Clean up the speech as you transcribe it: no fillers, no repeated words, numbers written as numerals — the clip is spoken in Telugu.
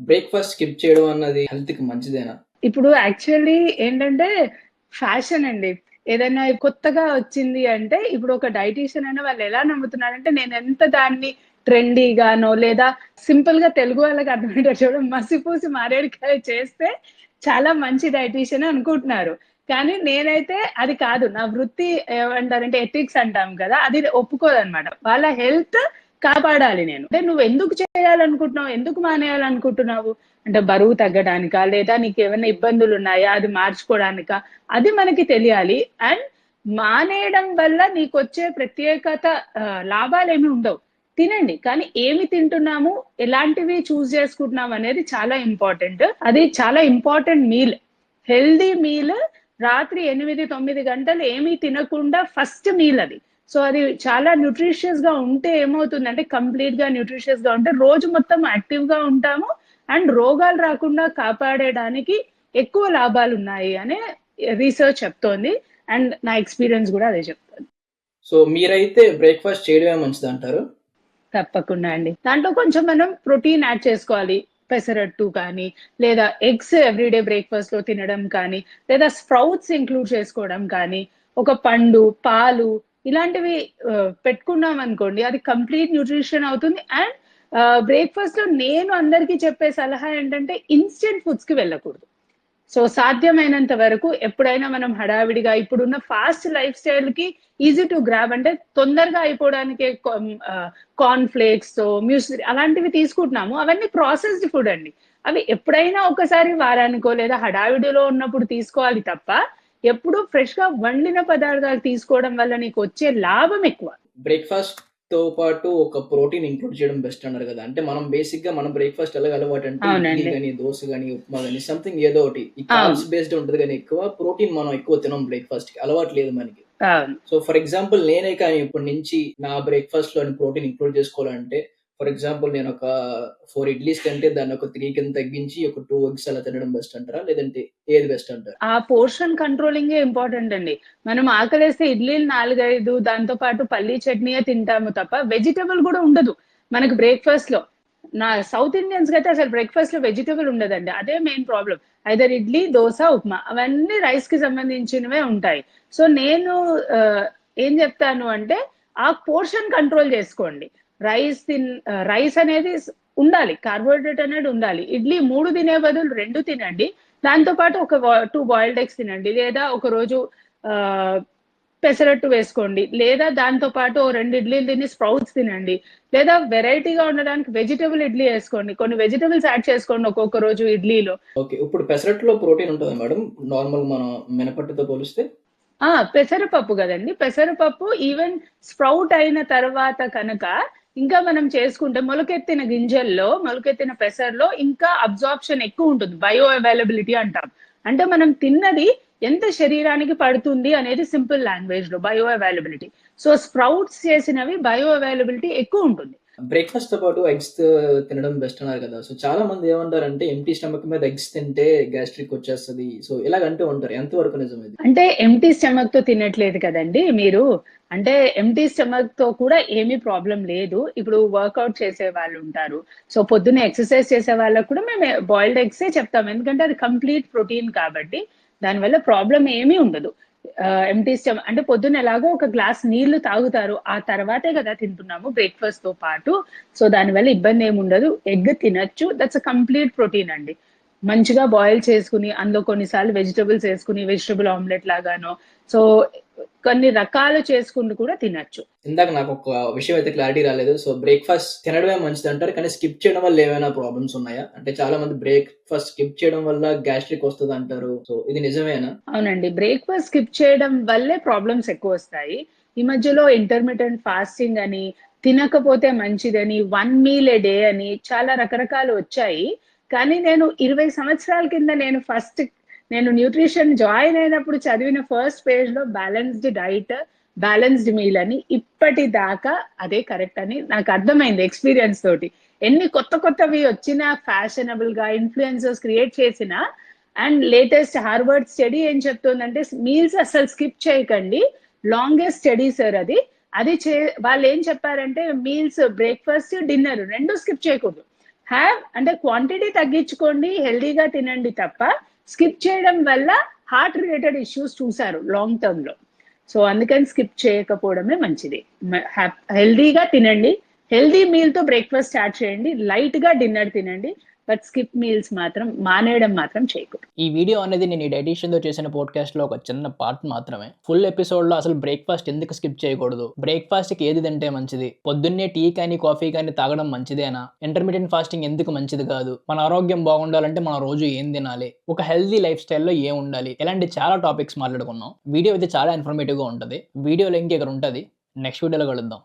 బ్రేక్‌ఫాస్ట్ స్కిప్ చేయడం అన్నది హెల్త్‌కి మంచిదేనా? ఇప్పుడు యాక్చువల్లీ ఏంటంటే ఫ్యాషన్ అండి. ఏదైనా కొత్తగా వచ్చింది అంటే ఇప్పుడు ఒక డైటీషియన్ అయినా వాళ్ళు ఎలా నమ్ముతున్నారంటే నేనెంత దాన్ని ట్రెండీగానో లేదా సింపుల్‌గా తెలుగు వాళ్ళకి అర్థమయ్యేటట్టు చూడం మసిపూసి మారేడుకాయ చేస్తే చాలా మంచి డైటీషియన్ అనుకుంటున్నారు. కానీ నేనైతే అది కాదు. నా వృత్తి ఏమంటారంటే ఎథిక్స్ అంటాం కదా! అది ఒప్పుకోదనమాట. వాళ్ళ హెల్త్ కాపాడాలి నేను. అంటే నువ్వెందుకు చేయాలనుకుంటున్నావు? ఎందుకు మానేయాలనుకుంటున్నావు? అంటే బరువు తగ్గడానికా? లేదా నీకేమైనా ఇబ్బందులున్నాయా? అది మార్చుకోవడానికా? అది మనకి తెలియాలి. అండ్ మానేయడం వల్ల నీకొచ్చే ప్రత్యేకత లాభాలేమి ఉండవు. తినండి. కానీ ఏమి తింటున్నాము? ఎలాంటివి చూజ్ చేసుకుంటున్నాం అనేది చాలా ఇంపార్టెంట్. అది చాలా ఇంపార్టెంట్ మీల్. హెల్తీ మీల్ రాత్రి 8, 9 గంటలు ఏమీ తినకుండా ఫస్ట్ మీల్ అది. సో, అది చాలా న్యూట్రిషియస్‌గా ఉంటే ఏమవుతుందంటే కంప్లీట్‌గా న్యూట్రిషియస్‌గా ఉంటే రోజు మొత్తం యాక్టివ్‌గా ఉంటాము. అండ్ రోగాలు రాకుండా కాపాడడానికి ఎక్కువ లాభాలున్నాయి అనే రీసెర్చ్ చెప్తోంది. అండ్ నా ఎక్స్‌పీరియన్స్ గూడా అదే చెప్తోంది. సో, మీరైతే బ్రేక్‌ఫాస్ట్ చేయడమే మంచిదంటారు? తప్పకుండా అండి. దాంట్లో కొంచెం మనం ప్రోటీన్ యాడ్ చేసుకోవాలి. పెసరట్టు కానీ, లేదా ఎగ్స్ ఎవ్రీడే బ్రేక్‌ఫాస్ట్‌లో తినడం కానీ, లేదా స్ప్రౌట్స్ ఇంక్లూడ్ చేసుకోవడం కానీ, ఒక పండు, పాలు ఇలాంటివి పెట్టుకున్నామనుకోండి అది కంప్లీట్ న్యూట్రిషన్ అవుతుంది. అండ్ బ్రేక్‌ఫాస్ట్‌లో నేను అందరికీ చెప్పే సలహా ఏంటంటే ఇన్‌స్టంట్ ఫుడ్స్‌కి వెళ్ళకూడదు. సో సాధ్యమైనంత వరకు ఎప్పుడైనా మనం హడావిడిగా ఇప్పుడున్న ఫాస్ట్ లైఫ్ స్టైల్‌కి ఈజీ టు గ్రాబ్ అంటే తొందరగా అయిపోవడానికే కార్న్ ఫ్లేక్స్, మ్యూస్లీ అలాంటివి తీసుకుంటున్నాము. అవన్నీ ప్రాసెస్డ్ ఫుడ్ అండి. అవి ఎప్పుడైనా ఒకసారి వారానికో లేదా హడావిడిలో ఉన్నప్పుడు తీసుకోవాలి తప్ప, ఎప్పుడూ ఫ్రెష్‌గా వండిన పదార్థాలు తీసుకోవడం వల్ల నీకొచ్చే లాభం ఎక్కువ. బ్రేక్‌ఫాస్ట్‌తో పాటు ఒక ప్రోటీన్ ఇంక్లూడ్ చేయడం బెస్ట్ అన్నారు గదా! అంటే మనం బేసిక్‌గా మనం బ్రేక్‌ఫాస్ట్ ఎలాగ అలవాటంటే ఇడ్లీ అవునండి. గాని, దోస గాని, ఉప్మా గాని సంథింగ్ ఏదో ఒకటి. ఈ అవును. కార్బ్స్ బేస్డ్ ఉంటది గానీ ఎక్కువ. ప్రోటీన్ మనం ఎక్కువ తినం బ్రేక్‌ఫాస్ట్‌కి. అలవాటు లేదు మనకి. అవును. సో, ఫర్ ఎగ్జాంపుల్ నేనే కానీ ఇప్పటి నుంచి నా బ్రేక్‌ఫాస్ట్‌లోని ప్రోటీన్ ఇంక్లూడ్ చేసుకోవాలంటే, ఫర్ ఎగ్జాంపుల్ నేనొక 4 ఇడ్లీస్ తింటే దాన్ని ఒక 3 కింద తగ్గించి ఒక 2 ఎగ్స్ అలా తినడం బెస్ట్ అంటారా? లేదంటే ఏది బెస్ట్ అంటారు? ఆ పోర్షన్ కంట్రోలింగే ఇంపార్టెంట్ అండి. మనం ఆకలేస్తే ఇడ్లీలు 4, 5 దాంతో పాటు పల్లీ చట్నీయే తింటాము తప్ప వెజిటబుల్ గూడా ఉండదు. మనకు బ్రేక్‌ఫాస్ట్‌లో. నా సౌత్ ఇండియన్స్‌కైతే అసలు బ్రేక్‌ఫాస్ట్‌లో వెజిటబుల్ ఉండదండి. అదే main problem. Either idli, dosa, upma అవన్నీ రైస్‌కి సంబంధించినవే ఉంటాయి. సో, నేను ఆహ్, ఏం జెప్తాను అంటే ఆ పోర్షన్ కంట్రోల్ జేసుకోండి. రైస్ అనేది ఉండాలి. కార్బోహైడ్రేట్ అనేది ఉండాలి. ఇడ్లీ 3 తినే బదులు 2 తినండి. దాంతో పాటు ఒక 2 బాయిల్డ్ ఎగ్స్ తినండి. లేదా ఒకరోజు ఆహ్, పెసరట్టు వేసుకోండి. లేదా దాంతో పాటు ఓ 2 ఇడ్లీలు తిని స్ప్రౌట్స్ తినండి. లేదా వెరైటీగా ఉండడానికి వెజిటబుల్ ఇడ్లీ ఏసుకోండి. కొన్ని వెజిటబుల్స్ యాడ్ చేసుకోండి ఒక్కొక్క రోజు ఇడ్లీలో. ఓకే. ఇప్పుడు పెసరట్టులో ప్రోటీన్ ఉంటదా మేడం? నార్మల్ మనం మినపట్టుతో పోలిస్తే? పెసరపప్పు గదండీ! పెసరపప్పు ఈవెన్ స్ప్రౌట్ అయిన తర్వాత కనుక ఇంకా మనం చేసుకుంటే మొలకెత్తిన పెసర్‌లో ఇంకా అబ్జార్ప్షన్ ఎక్కువుంటుంది. బయో అవైలబిలిటీ అంటాం. అంటే మనం తిన్నది ఎంత శరీరానికి పడుతుంది అనేది సింపుల్ లాంగ్వేజ్‌లో బయో అవైలబిలిటీ. సో, స్ప్రౌట్స్ చేసినవి బయో అవైలబిలిటీ ఎక్కువుంటుంది. బ్రేక్‌ఫాస్ట్‌తో పాటు ఎగ్స్ తినడం బెస్ట్ అన్నారు కదా! సో, చాలా మంది ఏమంటారంటే ఎంప్టీ స్టమక్ మీద ఎగ్స్ తింటే గ్యాస్ట్రిక్ వచ్చేస్తది. సో, ఇలాగ అంటూ ఉంటారు. ఎంత వరకు నిజం ఇది? అంటే ఎంప్టీ స్టమక్‌తో తినట్లేదు కదండీ మీరు. అంటే ఎంప్టీ స్టమక్‌తో కూడా ఏమీ ప్రాబ్లమ్ లేదు. ఇప్పుడు వర్కౌట్ చేసే వాళ్ళుంటారు. సో, పొద్దున్నే ఎక్సర్‌సైజ్ చేసే వాళ్ళకి కూడా మేము బాయిల్డ్ ఎగ్సే చెప్తాం. ఎందుకంటే అది కంప్లీట్ ప్రోటీన్ కాబట్టి దానివల్ల ప్రాబ్లమ్ ఏమీ ఉండదు. ఎంప్టీ అంటే పొద్దున్న ఎలాగో ఒక గ్లాస్ నీళ్లు తాగుతారు. ఆ తర్వాతే కదా తింటున్నాము బ్రేక్‌ఫాస్ట్‌తో పాటు. సో, దానివల్ల ఇబ్బందేముండదు. ఎగ్ తినొచ్చు. దట్స్ ఎ కంప్లీట్ ప్రోటీన్ అండి. మంచిగా బాయిల్ చేసుకొని, అందులో కొన్ని సార్లు వెజిటబుల్స్ ఏసుకొని, వెజిటబుల్ ఆమ్లెట్ లాగానో, సో, కొన్ని రకాలు చేసుకుంటూ కూడా తినొచ్చు. ఇందాక నాకొక విషయం అయితే క్లారిటీ రాలేదు. సో, బ్రేక్‌ఫాస్ట్ తినడమే మంచిదంటారు. కానీ స్కిప్ చేయడం వల్ల ఏమైనా ప్రాబ్లమ్స్ ఉన్నాయా? అంటే చాలా మంది బ్రేక్‌ఫాస్ట్ స్కిప్ చేయడం వల్ల గ్యాస్ట్రిక్ వస్తదంటారు. సో, ఇది నిజమేనా? అవునండి. బ్రేక్‌ఫాస్ట్ స్కిప్ చేయడం వల్లే ప్రాబ్లమ్స్ ఎక్కువొస్తాయి. ఈ మధ్యలో ఇంటర్మిటెంట్ ఫాస్టింగ్ అని, తినకపోతే మంచిదని, 1 మీల్ ఎ డే అని చాలా రకరకాలు వచ్చాయి. కానీ నేను 20 సంవత్సరాల కింద నేను న్యూట్రిషన్ జాయిన్ అయినప్పుడు చదివిన ఫస్ట్ పేజ్‌లో బ్యాలెన్స్‌డ్ డైట్, బ్యాలెన్స్‌డ్ మీల్ అని ఇప్పటిదాకా అదే కరెక్ట్ అని నాకర్థమైంది ఎక్స్‌పీరియన్స్ తోటి. ఎన్ని కొత్త కొత్తవి వచ్చినా ఫ్యాషనబుల్‌గా ఇన్‌ఫ్లుయెన్సర్స్ క్రియేట్ చేసినా అండ్ లేటెస్ట్ హార్వర్డ్ స్టడీ ఏం చెప్తుందంటే మీల్స్ అసలు స్కిప్ చేయకండి. లాంగెస్ట్ స్టడీ సార్ అది. అది చే వాళ్ళేం చెప్పారంటే మీల్స్ బ్రేక్‌ఫాస్ట్, డిన్నర్ 2 స్కిప్ చేయకూడదు. అంటే క్వాంటిటీ తగ్గించుకోండి, హెల్దీగా తినండి తప్ప స్కిప్ చేయడం వల్ల హార్ట్ రిలేటెడ్ ఇష్యూస్ చూసారు లాంగ్ టర్మ్ లో. సో అందుకని స్కిప్ చేయకపోవడమే మంచిది. హెల్దీగా తినండి, హెల్దీ మీల్ తో బ్రేక్ఫాస్ట్ స్టార్ట్ చేయండి, లైట్ గా డిన్నర్ తినండి, బట్ స్కిప్ మీల్స్ మాత్రం మానేయడం మాత్రం చేయకూడదు. ఈ వీడియో అనేది నేను ఈ డైటీషియన్‌తో చేసిన పాడ్‌కాస్ట్‌లో ఒక చిన్న పార్ట్ మాత్రమే. ఫుల్ ఎపిసోడ్‌లో అసలు బ్రేక్‌ఫాస్ట్ ఎందుకు స్కిప్ చేయకూడదు? బ్రేక్‌ఫాస్ట్‌కి ఏది తింటే మంచిది? పొద్దున్నే టీ కానీ, కాఫీ కానీ తాగడం మంచిదేనా? ఇంటర్మిటెంట్ ఫాస్టింగ్ ఎందుకు మంచిది కాదు? మన ఆరోగ్యం బాగుండాలంటే మనం రోజు ఏం తినాలి? ఒక హెల్తీ లైఫ్ స్టైల్‌లో ఏం ఉండాలి? ఇలాంటి చాలా టాపిక్స్ మాట్లాడుకున్నాం. వీడియో అయితే చాలా ఇన్ఫర్మేటివ్‌గా ఉంటది. వీడియో లింక్ ఇక్కడ ఉంటది. నెక్స్ట్ వీడియోలో కలుద్దాం.